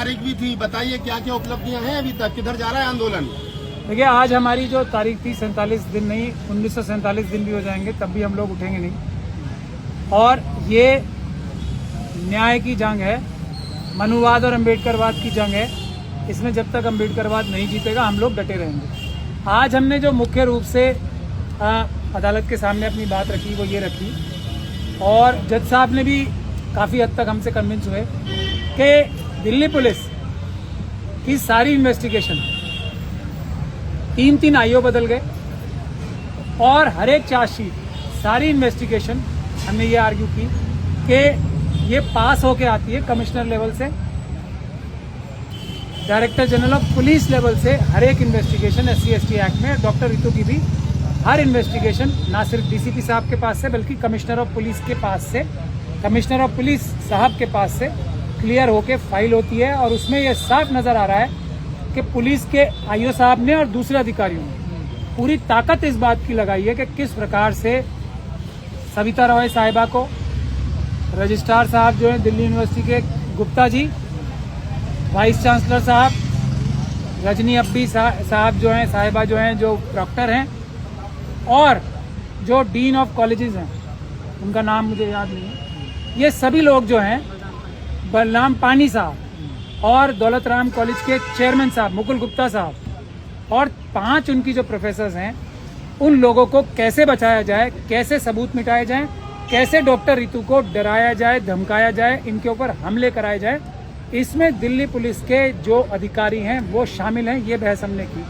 तारीख भी थी, बताइए क्या क्या उपलब्धियां हैं अभी तक, किधर जा रहा है आंदोलन? देखिए, आज हमारी जो तारीख थी 47 दिन नहीं 1947 दिन भी हो जाएंगे तब भी हम लोग उठेंगे नहीं। और ये न्याय की जंग है, मनुवाद और अम्बेडकरवाद की जंग है। इसमें जब तक अम्बेडकरवाद नहीं जीतेगा हम लोग डटे रहेंगे। आज हमने जो मुख्य रूप से अदालत के सामने अपनी बात रखी वो ये रखी, और जज साहब ने भी काफ़ी हद तक हमसे कन्विंस हुए कि दिल्ली पुलिस की सारी इन्वेस्टिगेशन 3 आईओ बदल गए, और हर एक चार्जशीट, सारी इन्वेस्टिगेशन हमने ये आर्ग्यू की कि ये पास होके आती है कमिश्नर लेवल से, director general of police level से। हर एक इन्वेस्टिगेशन SC/ST एक्ट में डॉक्टर रितु की भी हर इन्वेस्टिगेशन ना सिर्फ DCP साहब के पास से बल्कि कमिश्नर ऑफ पुलिस के पास से, कमिश्नर ऑफ पुलिस साहब के पास से क्लियर होके फाइल होती है। और उसमें यह साफ नजर आ रहा है कि पुलिस के आईओ साहब ने और दूसरे अधिकारियों ने पूरी ताकत इस बात की लगाई है कि किस प्रकार से सविता रॉय साहिबा को, रजिस्ट्रार साहब जो हैं दिल्ली यूनिवर्सिटी के गुप्ता जी, वाइस चांसलर साहब, रजनी अब्बी साहब जो हैं, साहिबा जो हैं, जो प्रॉक्टर हैं, और जो डीन ऑफ कॉलेजेस हैं, उनका नाम मुझे याद नहीं है, ये सभी लोग जो हैं, बलराम पानी साहब और दौलत राम कॉलेज के चेयरमैन साहब मुकुल गुप्ता साहब, और 5 उनकी जो प्रोफेसर्स हैं, उन लोगों को कैसे बचाया जाए, कैसे सबूत मिटाए जाएं, कैसे डॉक्टर रितु को डराया जाए, धमकाया जाए, इनके ऊपर हमले कराए जाए, इसमें दिल्ली पुलिस के जो अधिकारी हैं वो शामिल हैं। ये बहस हमने की,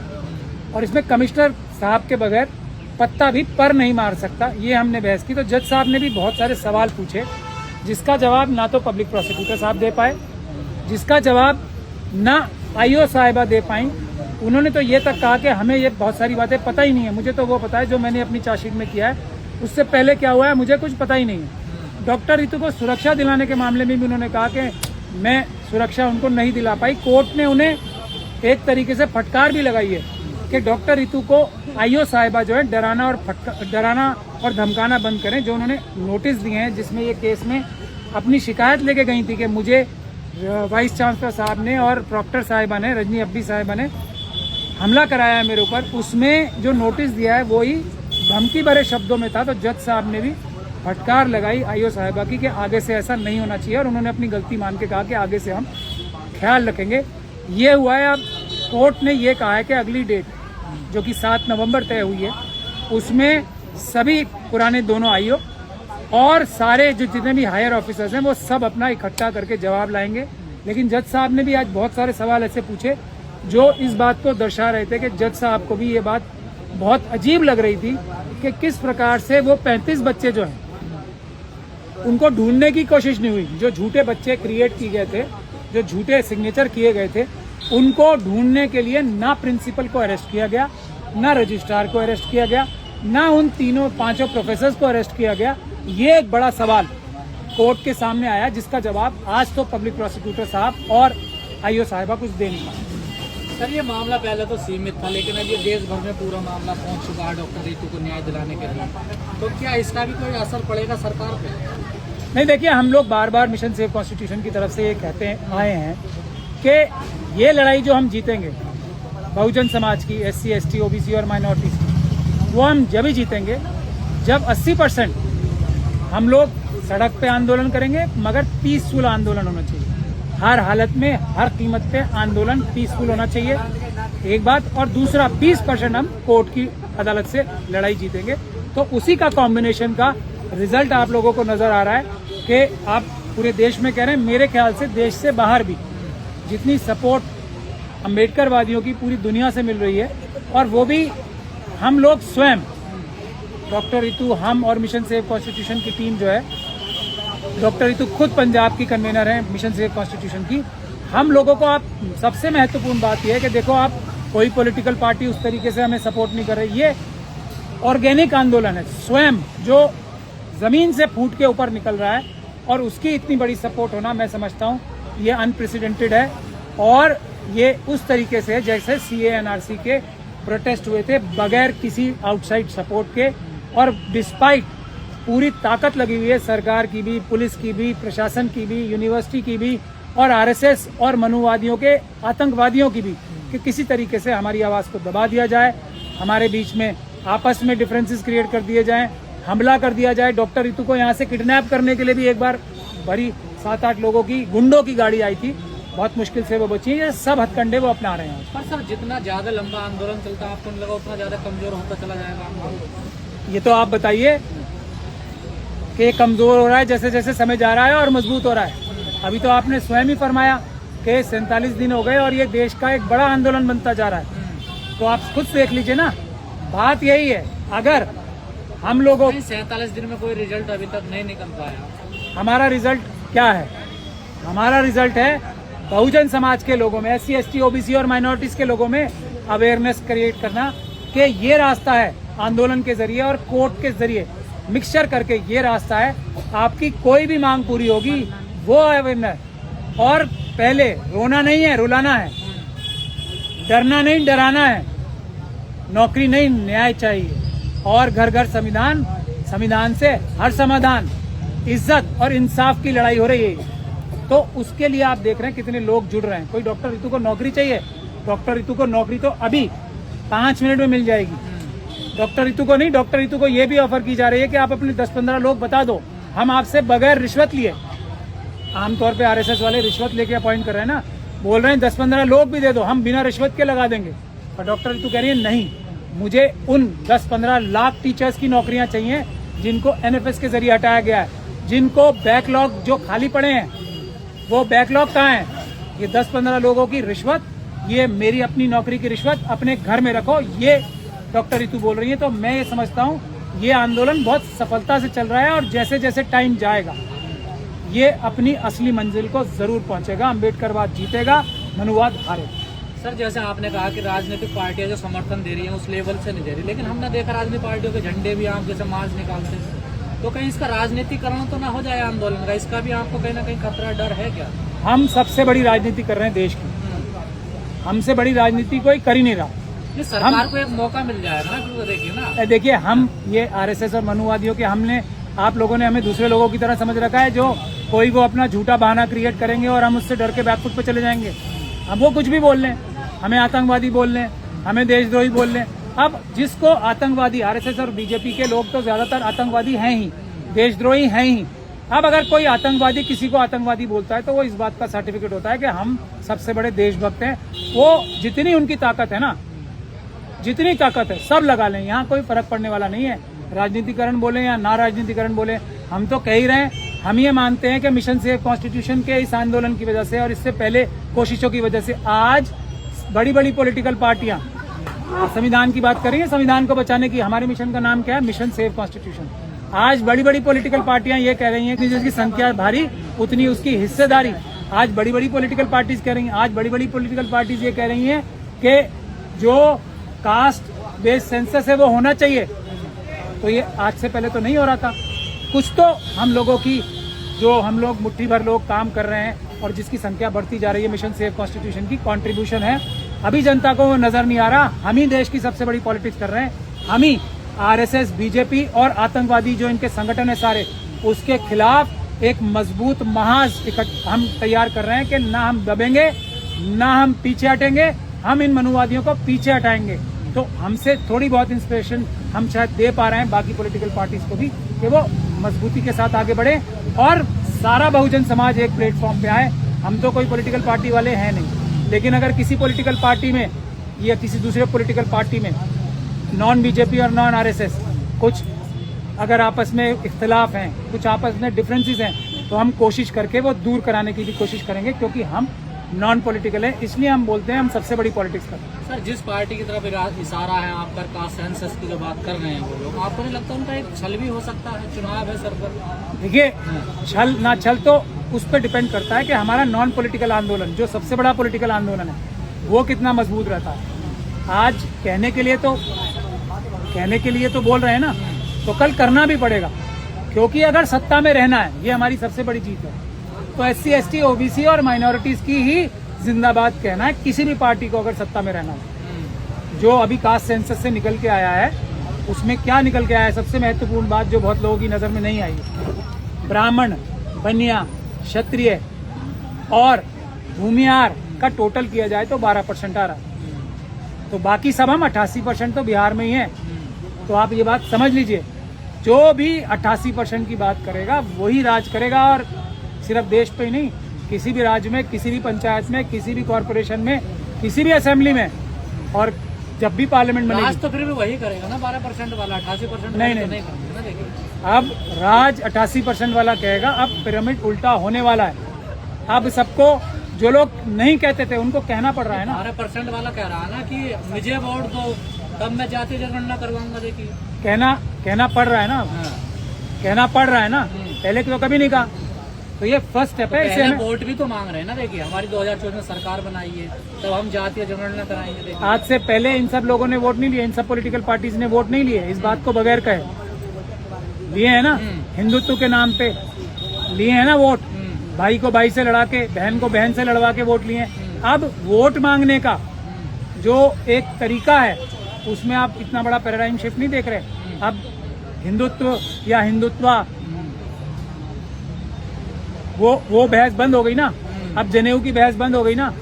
और इसमें कमिश्नर साहब के बगैर पत्ता भी पर नहीं मार सकता, ये हमने बहस की। तो जज साहब ने भी बहुत सारे सवाल पूछे जिसका जवाब ना तो पब्लिक प्रोसिक्यूटर साहब दे पाए, जिसका जवाब ना आईओ साहिबा दे पाई। उन्होंने तो ये तक कहा कि हमें ये बहुत सारी बातें पता ही नहीं है, मुझे तो वो पता है जो मैंने अपनी चार्जशीट में किया है, उससे पहले क्या हुआ है मुझे कुछ पता ही नहीं है। डॉक्टर रितु को सुरक्षा दिलाने के मामले में भी उन्होंने कहा कि मैं सुरक्षा उनको नहीं दिला पाई। कोर्ट ने उन्हें एक तरीके से फटकार भी लगाई है कि डॉक्टर रितु को आईओ साहिबा जो है डराना और धमकाना बंद करें। जो उन्होंने नोटिस दिए हैं जिसमें ये केस में अपनी शिकायत लेके गई थी कि मुझे वाइस चांसलर साहब ने और प्रॉक्टर साहिबा ने, रजनी अब्बी साहिबा ने हमला कराया है मेरे ऊपर, उसमें जो नोटिस दिया है वो ही धमकी भरे शब्दों में था। तो जज साहब ने भी फटकार लगाई आईओ साहिबा की कि आगे से ऐसा नहीं होना चाहिए, और उन्होंने अपनी गलती मान के कहा कि आगे से हम ख्याल रखेंगे। ये हुआ है। अब कोर्ट ने ये कहा है कि अगली डेट जो कि 7 नवंबर तय हुई है, उसमें सभी पुराने दोनों आईओ और सारे जो जितने भी हायर ऑफिसर्स हैं वो सब अपना इकट्ठा करके जवाब लाएंगे। लेकिन जज साहब ने भी आज बहुत सारे सवाल ऐसे पूछे जो इस बात को दर्शा रहे थे कि जज साहब को भी ये बात बहुत अजीब लग रही थी कि किस प्रकार से वो 35 बच्चे जो हैं उनको ढूंढने की कोशिश नहीं हुई। जो झूठे बच्चे क्रिएट किए गए थे, जो झूठे सिग्नेचर किए गए थे, उनको ढूंढने के लिए ना प्रिंसिपल को अरेस्ट किया गया, ना रजिस्ट्रार को अरेस्ट किया गया, ना उन 5 प्रोफेसर्स को अरेस्ट किया गया। ये एक बड़ा सवाल कोर्ट के सामने आया जिसका जवाब आज तो पब्लिक प्रोसिक्यूटर साहब और आईओ साहिबा कुछ दे नहीं पाए। सर, ये मामला पहले तो सीमित था, लेकिन अब ये देश भर में पूरा मामला पहुंच चुका है डॉक्टर रितु को न्याय दिलाने के लिए, तो क्या इसका भी कोई असर पड़ेगा सरकार पे? नहीं, देखिए, हम लोग बार बार मिशन सेव कॉन्स्टिट्यूशन की तरफ से ये कहते आए हैं कि ये लड़ाई जो हम जीतेंगे बहुजन समाज की, SC, ST, OBC और माइनॉरिटीज की, वो हम जब ही जीतेंगे जब 80% हम लोग सड़क पे आंदोलन करेंगे, मगर पीसफुल आंदोलन होना चाहिए। हर हालत में, हर कीमत पे आंदोलन पीसफुल होना चाहिए, एक बात। और दूसरा 20% हम कोर्ट की अदालत से लड़ाई जीतेंगे। तो उसी का कॉम्बिनेशन का रिजल्ट आप लोगों को नजर आ रहा है कि आप पूरे देश में कह रहे हैं, मेरे ख्याल से देश से बाहर भी जितनी सपोर्ट अम्बेडकरवादियों की पूरी दुनिया से मिल रही है, और वो भी हम लोग स्वयं, डॉक्टर रितु, हम और मिशन सेव कॉन्स्टिट्यूशन की टीम जो है, डॉक्टर रितु खुद पंजाब की कन्वीनर है मिशन सेव कॉन्स्टिट्यूशन की। हम लोगों को, आप सबसे महत्वपूर्ण बात यह है कि देखो, आप कोई पॉलिटिकल पार्टी उस तरीके से हमें सपोर्ट नहीं कर रही, ये ऑर्गेनिक आंदोलन है, स्वयं जो जमीन से फूट के ऊपर निकल रहा है, और उसकी इतनी बड़ी सपोर्ट होना मैं समझता हूँ ये अनप्रेसिडेंटेड है। और ये उस तरीके से जैसे CA NRC के प्रोटेस्ट हुए थे बगैर किसी आउटसाइड सपोर्ट के, और डिस्पाइट पूरी ताकत लगी हुई है सरकार की भी, पुलिस की भी, प्रशासन की भी, यूनिवर्सिटी की भी, और आरएसएस और मनुवादियों के आतंकवादियों की भी, कि किसी तरीके से हमारी आवाज़ को दबा दिया जाए, हमारे बीच में आपस में डिफरेंसेस क्रिएट कर दिए जाएं, हमला कर दिया जाए। डॉक्टर रितु को यहाँ से किडनैप करने के लिए भी एक बार बड़ी 7-8 लोगों की गुंडों की गाड़ी आई थी, बहुत मुश्किल से वो बची। ये सब हथकंडे वो अपना रहे हैं। पर सर जितना ज्यादा लंबा आंदोलन चलता है, आपको नहीं लगा उतना ज्यादा कमजोर होता चला जाएगा आंदोलन? ये तो आप बताइए कि ये कमजोर हो रहा है जैसे जैसे समय जा रहा है और मजबूत हो रहा है। अभी तो आपने स्वयं ही फरमाया कि 47 दिन हो गए और ये देश का एक बड़ा आंदोलन बनता जा रहा है। तो आप खुद देख लीजिए ना, बात यही है। अगर हम लोगों 47 दिन में कोई रिजल्ट अभी तक नहीं निकल पाया, हमारा रिजल्ट क्या है? हमारा रिजल्ट है बहुजन समाज के लोगों में, SC, ST, OBC और माइनॉरिटीज के लोगों में अवेयरनेस क्रिएट करना कि ये रास्ता है आंदोलन के जरिए और कोर्ट के जरिए मिक्सचर करके, ये रास्ता है। आपकी कोई भी मांग पूरी होगी वो अवेयरनेस। और पहले रोना नहीं है, रुलाना है, डरना नहीं, डराना है, नौकरी नहीं, न्याय चाहिए, और घर घर संविधान, संविधान से हर समाधान, इज्जत और इंसाफ की लड़ाई हो रही है। तो उसके लिए आप देख रहे हैं कितने लोग जुड़ रहे हैं। कोई डॉक्टर रितु को नौकरी चाहिए, डॉक्टर रितु को नौकरी तो अभी 5 मिनट में मिल जाएगी। डॉक्टर रितु को नहीं, डॉक्टर रितु को ये भी ऑफर की जा रही है कि आप अपने 10-15 लोग बता दो, हम आपसे बगैर रिश्वत लिए, आमतौर पे आरएसएस वाले रिश्वत लेके अपॉइंट कर रहे हैं ना, बोल रहे हैं 10-15 लोग भी दे दो, हम बिना रिश्वत के लगा देंगे। और डॉक्टर रितु कह रही है नहीं, मुझे उन 10-15 लाख टीचर्स की नौकरियां चाहिए जिनको NFS के जरिए हटाया गया है, जिनको बैकलॉग जो खाली पड़े हैं, वो बैकलॉग कहाँ है? ये 10-15 लोगों की रिश्वत, ये मेरी अपनी नौकरी की रिश्वत अपने घर में रखो, ये डॉक्टर रितु बोल रही है। तो मैं ये समझता हूँ ये आंदोलन बहुत सफलता से चल रहा है और जैसे जैसे टाइम जाएगा ये अपनी असली मंजिल को जरूर पहुंचेगा। अम्बेडकरवाद जीतेगा, मनुवाद हारेगा। सर जैसे आपने कहा कि राजनीतिक पार्टियां जो समर्थन दे रही हैं उस लेवल से नहीं दे रही, लेकिन हमने देखा राजनीतिक पार्टियों के झंडे भी आप जैसे मार्च निकालते हैं, तो कहीं इसका राजनीतिकरण तो ना हो जाए आंदोलन का? इसका भी आपको कहीं ना कहीं खतरा, डर है क्या? हम सबसे बड़ी राजनीति कर रहे हैं देश की, हमसे बड़ी राजनीति कोई कर ही नहीं रहा। सरकार को एक मौका मिल जाएगा ना, क्योंकि देखिए ना, देखिए हम ये आरएसएस और मनुवादियों के, हमने, आप लोगों ने हमें दूसरे लोगों की तरह समझ रखा है, जो कोई वो अपना झूठा बहाना क्रिएट करेंगे और हम उससे डर के बैकफुट पे चले जाएंगे। अब वो कुछ भी बोल लें, हमें आतंकवादी बोल लें, हमें देशद्रोही बोल लें। अब जिसको आतंकवादी, आरएसएस और बीजेपी के लोग तो ज्यादातर आतंकवादी हैं ही, देशद्रोही हैं ही। अब अगर कोई आतंकवादी किसी को आतंकवादी बोलता है तो वो इस बात का सर्टिफिकेट होता है कि हम सबसे बड़े देशभक्त हैं। वो जितनी उनकी ताकत है ना, जितनी ताकत है सब लगा लें, यहाँ कोई फर्क पड़ने वाला नहीं है। राजनीतिकरण बोले या ना राजनीतिकरण बोले, हम तो कह ही रहे हैं, हम ये मानते हैं कि मिशन सेव कॉन्स्टिट्यूशन के इस आंदोलन की वजह से और इससे पहले कोशिशों की वजह से आज बड़ी बड़ी पॉलिटिकल पार्टियां संविधान की बात करेंगे, संविधान को बचाने की, हमारे मिशन का नाम क्या है? Mission save constitution. आज बड़ी बड़ी पॉलिटिकल पार्टियां ये कह रही हैं कि जिसकी संख्या भारी उतनी उसकी हिस्सेदारी। आज बड़ी बड़ी पॉलिटिकल पार्टीज कह रही हैं, आज बड़ी बड़ी पॉलिटिकल पार्टीज ये कह रही हैं कि जो कास्ट बेस्ड सेंसस है वो होना चाहिए। तो ये आज से पहले तो नहीं हो रहा था। कुछ तो हम लोगों की, जो हम लोग मुट्ठी भर लोग काम कर रहे हैं और जिसकी संख्या बढ़ती जा रही है, मिशन सेव कॉन्स्टिट्यूशन की कंट्रीब्यूशन है। अभी जनता को वो नजर नहीं आ रहा। हम ही देश की सबसे बड़ी पॉलिटिक्स कर रहे हैं, हम ही आरएसएस, बीजेपी और आतंकवादी जो इनके संगठन है सारे, उसके खिलाफ एक मजबूत महाज हम तैयार कर रहे हैं कि ना हम दबेंगे, ना हम पीछे हटेंगे, हम इन मनुवादियों को पीछे हटाएंगे। तो हमसे थोड़ी बहुत इंस्पिरेशन हम शायद दे पा रहे हैं बाकी पॉलिटिकल पार्टीज को भी, कि वो मजबूती के साथ आगे बढ़े और सारा बहुजन समाज एक प्लेटफॉर्म पे आए। हम तो कोई पॉलिटिकल पार्टी वाले हैं नहीं, लेकिन अगर किसी पॉलिटिकल पार्टी में या किसी दूसरे पॉलिटिकल पार्टी में नॉन बीजेपी और नॉन आरएसएस कुछ अगर आपस में इख्तिलाफ हैं, कुछ आपस में डिफरेंसेस हैं, तो हम कोशिश करके वो दूर कराने की भी कोशिश करेंगे, क्योंकि हम नॉन पॉलिटिकल है, इसलिए हम बोलते हैं हम सबसे बड़ी पॉलिटिक्स करते हैं। सर जिस पार्टी की तरफ इशारा है आप पर, कास्ट सेंसस की जो बात कर रहे हैं वो लोग, आपको नहीं लगता उनका एक छल भी हो सकता है? चुनाव है सर पर। देखिए, छल ना छल तो उस पर डिपेंड करता है कि हमारा नॉन पॉलिटिकल आंदोलन, जो सबसे बड़ा पॉलिटिकल आंदोलन है, वो कितना मजबूत रहता है। आज कहने के लिए तो बोल रहे हैं ना, तो कल करना भी पड़ेगा, क्योंकि अगर सत्ता में रहना है, ये हमारी सबसे बड़ी जीत है, तो SC, ST, OBC और माइनॉरिटीज की ही जिंदाबाद कहना है किसी भी पार्टी को अगर सत्ता में रहना है। जो अभी कास्ट सेंसस से निकल के आया है, उसमें क्या निकल के आया है? सबसे महत्वपूर्ण बात जो बहुत लोगों की नजर में नहीं आई, ब्राह्मण, बनिया, क्षत्रिय और भूमिहार का टोटल किया जाए तो 12% आ रहा है। तो बाकी सब हम 88% तो बिहार में ही है। तो आप ये बात समझ लीजिए, जो भी 88% की बात करेगा वही राज करेगा, और सिर्फ देश पे ही नहीं, किसी भी राज्य में, किसी भी पंचायत में, किसी भी कॉरपोरेशन में, किसी भी असेंबली में, और जब भी पार्लियामेंट बनेगी। राज तो फिर भी वही करेगा ना 12% वाला, 88% नहीं, तो नहीं। नहीं करेंगे ना। देखिए अब राज 88% वाला कहेगा, अब पिरामिड उल्टा होने वाला है। अब सबको, जो लोग नहीं कहते थे उनको कहना पड़ रहा है ना। 12% वाला कह रहा है ना कि मुझे वोट दो तब मैं जातीय जनगणना करवाऊंगा। देखिए कहना पड़ रहा है ना, कहना पड़ रहा है ना, पहले तो कभी नहीं कहा। तो ये फर्स्ट स्टेप है। इसे वोट भी तो मांग रहे हैं ना। देखिए हमारी 2024 में सरकार बनाई है, तब हम जातीय जनगणना कराएंगे। देखिए आज से पहले इन सब लोगों ने वोट नहीं लिए, इन सब पॉलिटिकल पार्टीज ने वोट नहीं लिए, इस बात को बगैर कहे लिए है ना। हिंदुत्व के नाम पे लिए है ना वोट, भाई को भाई से लड़ा के, बहन को बहन से लड़वा के वोट लिए। अब वोट मांगने का जो एक तरीका है, उसमें आप इतना बड़ा पैराडाइम शिफ्ट नहीं देख रहे। अब हिंदुत्व या हिंदुत्वा वो बहस बंद हो गई ना। अब जनेऊ की बहस बंद हो गई ना।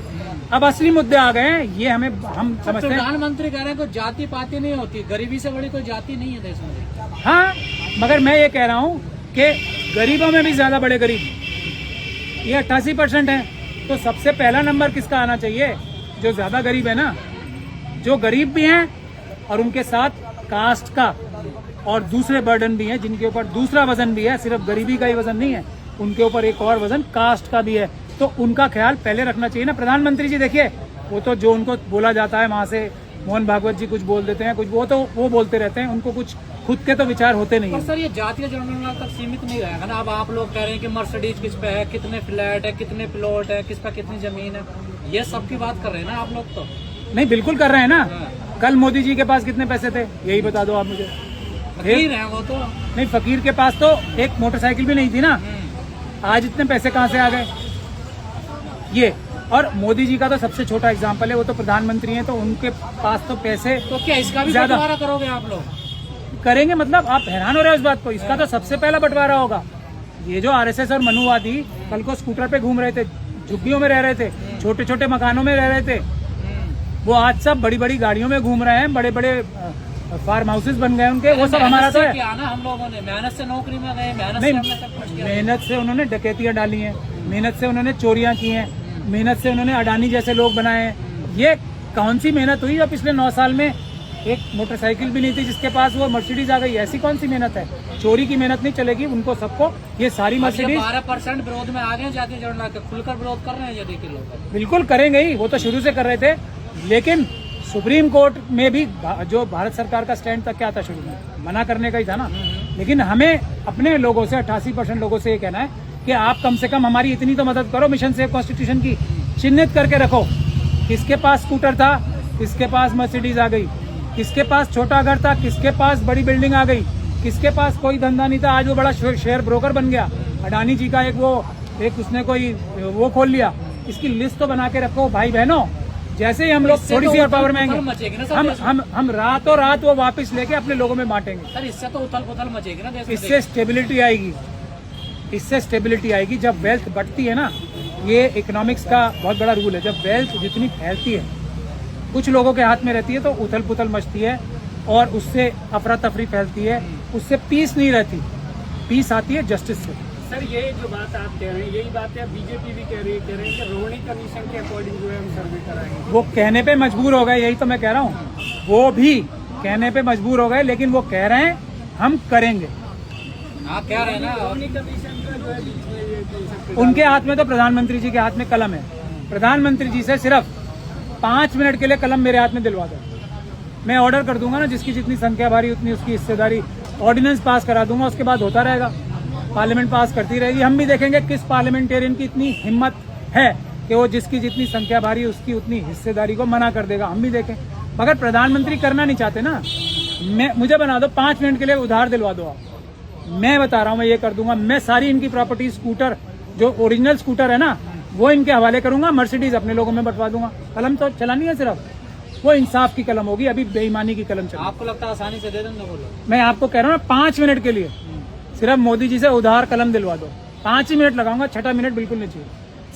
अब असली मुद्दे आ गए हैं। ये हम समझते हैं। प्रधानमंत्री कह रहे हैं कोई जाति पाति नहीं होती, गरीबी से बड़ी कोई जाति नहीं है देश में। हाँ, मगर मैं ये कह रहा हूँ कि गरीबों में भी ज्यादा बड़े गरीब, ये 88% है। तो सबसे पहला नंबर किसका आना चाहिए? जो ज्यादा गरीब है ना, जो गरीब भी हैं और उनके साथ कास्ट का और दूसरे बर्डन भी हैं, जिनके ऊपर दूसरा वजन भी है, सिर्फ गरीबी का ही वजन नहीं है, उनके ऊपर एक और वजन कास्ट का भी है। तो उनका ख्याल पहले रखना चाहिए ना। प्रधानमंत्री जी देखिए, वो तो जो उनको बोला जाता है वहां से, मोहन भागवत जी कुछ बोल देते हैं, कुछ वो बोलते रहते हैं, उनको कुछ खुद के तो विचार होते नहीं पर है। सर ये जातीय जनगणना तक सीमित नहीं रहेगा ना। अब आप लोग कह रहे हैं कि मर्सिडीज किस पे है, कितने फ्लैट है, कितने प्लॉट है, किस पे कितनी जमीन है, ये सब की बात कर रहे हैं ना आप लोग। तो नहीं, बिल्कुल कर रहे हैं ना। कल मोदी जी के पास कितने पैसे थे, यही बता दो आप मुझे। फकीर है वो तो। नहीं, फकीर के पास तो एक मोटरसाइकिल भी नहीं थी ना। आज इतने पैसे कहाँ से आ गए? ये और मोदी जी का तो सबसे छोटा एग्जाम्पल है, वो तो प्रधानमंत्री हैं, तो उनके पास तो पैसे। तो क्या इसका भी बंटवारा करोगे आप लोग? करेंगे, मतलब आप हैरान हो रहे हो इस बात को। इसका तो सबसे पहला बंटवारा होगा। ये जो आरएसएस और मनुवादी कल को स्कूटर पे घूम रहे थे, झुग्गियों में रह रहे थे, छोटे छोटे मकानों में रह रहे थे, वो आज सब बड़ी बड़ी गाड़ियों में घूम रहे हैं, बड़े बड़े फार्म हाउसेस बन गए उनके। वो सब हमारा तो है। क्या ना, हम लोगों ने मेहनत से नौकरी में गए, मेहनत नहीं, से हमने सब कुछ किया। मेहनत से उन्होंने डकैतियां डाली हैं, मेहनत से उन्होंने चोरियां की हैं, मेहनत से उन्होंने अडानी जैसे लोग बनाए हैं। ये कौन सी मेहनत हुई जो पिछले 9 साल में एक मोटरसाइकिल भी नहीं थी जिसके पास, वो मर्सिडीज आ गई? ऐसी कौन सी मेहनत है? चोरी की मेहनत नहीं चलेगी उनको सबको। ये सारी मर्सिडीज 12% विरोध में आ गए जातीय जनगणना के, खुलकर विरोध कर रहे हैं। ये देखिए लोग बिल्कुल करेंगे ही, वो तो शुरू से कर रहे थे। लेकिन सुप्रीम कोर्ट में भी जो भारत सरकार का स्टैंड था, क्या था? शुरू में मना करने का ही था ना। लेकिन हमें अपने लोगों से, 88% लोगों से ये कहना है कि आप कम से कम हमारी इतनी तो मदद करो, मिशन सेव कॉन्स्टिट्यूशन की चिन्हित करके रखो। किसके पास स्कूटर था, किसके पास मर्सिडीज आ गई, किसके पास छोटा घर था, किसके पास बड़ी बिल्डिंग आ गई, किसके पास कोई धंधा नहीं था, आज वो बड़ा शेयर ब्रोकर बन गया। अडानी जी का एक उसने कोई वो खोल लिया। इसकी लिस्ट तो बना के रखो भाई बहनों। जैसे ही हम लोग थोड़ी सी और पावर में आएंगे, हम रातों रात वो वापस लेके अपने लोगों में बांटेंगे। सर इससे तो उथल पुथल मचेगी ना देश में। इससे स्टेबिलिटी आएगी, इससे स्टेबिलिटी आएगी। जब वेल्थ बढ़ती है ना, ये इकोनॉमिक्स का बहुत बड़ा रूल है, जब वेल्थ जितनी फैलती है, कुछ लोगों के हाथ में रहती है, तो उथल पुथल मचती है और उससे अफरा तफरी फैलती है, उससे पीस नहीं रहती। पीस आती है जस्टिस से। सर ये जो बात आप कह रहे हैं, यही बात है बीजेपी भी कह रही है कि रोहिणी कमीशन के अकॉर्डिंग जो है हम सर्वे कराएंगे। वो कहने पे मजबूर हो गए, यही तो मैं कह रहा हूँ। वो भी कहने पे मजबूर हो गए, लेकिन वो कह रहे हैं हम करेंगे। आप कह रहे हैं ना, रोहिणी कमीशन का जो है बीच में ये उनके हाथ में तो प्रधानमंत्री जी के हाथ में कलम है। प्रधानमंत्री जी से सिर्फ 5 मिनट के लिए कलम मेरे हाथ में दिलवा दो, मैं ऑर्डर कर दूंगा ना, जिसकी जितनी संख्या भारी उतनी उसकी हिस्सेदारी, ऑर्डिनेंस पास करा दूंगा। उसके बाद होता रहेगा, पार्लियामेंट पास करती रहेगी। हम भी देखेंगे किस पार्लियामेंटेरियन की इतनी हिम्मत है कि वो जिसकी जितनी संख्या भारी उसकी उतनी हिस्सेदारी को मना कर देगा। हम भी देखें। मगर प्रधानमंत्री करना नहीं चाहते ना। मुझे बना दो, 5 मिनट के लिए उधार दिलवा दो आप, मैं बता रहा हूँ, मैं ये कर दूंगा। मैं सारी इनकी प्रॉपर्टी, स्कूटर जो ओरिजिनल स्कूटर है ना, वो इनके हवाले करूंगा, मर्सिडीज अपने लोगों में बंटवा दूंगा। कलम तो चलानी है, सिर्फ वो इंसाफ की कलम होगी, अभी बेईमानी की कलम चलेगी। आपको लगता है आसानी से दे देंगे वो लोग? मैं आपको कह रहा हूँ 5 मिनट के लिए सिर्फ मोदी जी से उधार कलम दिलवा दो। 5 ही मिनट लगाऊंगा, 6ठा मिनट बिल्कुल नहीं चाहिए।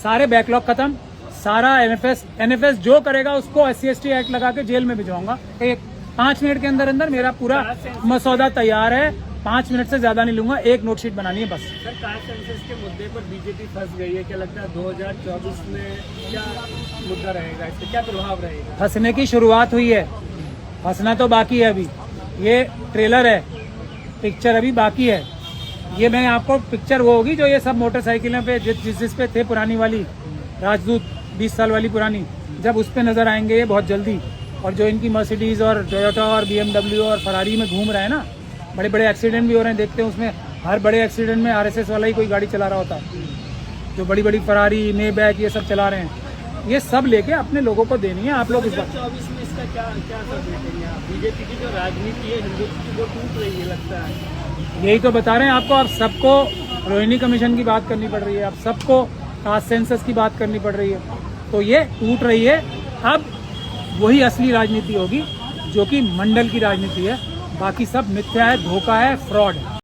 सारे बैकलॉग खत्म, सारा एनएफएस जो करेगा उसको SC/ST एक्ट लगा के जेल में भिजवाऊंगा। 5 मिनट के अंदर अंदर मेरा पूरा मसौदा तैयार है, 5 मिनट से ज्यादा नहीं लूंगा, एक नोटशीट बनानी है बस। सर, कास्ट सेंसस के मुद्दे पर बीजेपी फंस गई है, क्या लगता है 2024 में क्या मुद्दा रहेगा, इसका क्या प्रभाव रहेगा? फंसने की शुरुआत हुई है, फंसना तो बाकी है अभी। ये ट्रेलर है, पिक्चर अभी बाकी है। ये मैं आपको पिक्चर वो होगी जो ये सब मोटरसाइकिलें पे जिस पे थे पुरानी वाली राजदूत 20 साल वाली पुरानी, जब उस पे नजर आएंगे ये बहुत जल्दी। और जो इनकी मर्सिडीज और टोयोटा और BMW और फरारी में घूम रहे हैं ना, बड़े बड़े एक्सीडेंट भी हो रहे हैं, देखते हैं उसमें हर बड़े एक्सीडेंट में RSS वाला ही कोई गाड़ी चला रहा होता है। जो बड़ी बड़ी फरारी मेबैक ये सब चला रहे हैं, ये सब लेके अपने लोगों को देनी है। आप लोग इस बार 2024 में इसका क्या असर देखेंगे आप? बीजेपी की जो राजनीति है हिंदुत्व की, वो टूट रही है लगता है। यही तो बता रहे हैं आपको। अब सबको रोहिणी कमीशन की बात करनी पड़ रही है, अब सबको कास्ट सेंसस की बात करनी पड़ रही है, तो ये टूट रही है। अब वही असली राजनीति होगी जो कि मंडल की राजनीति है, बाकी सब मिथ्या है, धोखा है, फ्रॉड है।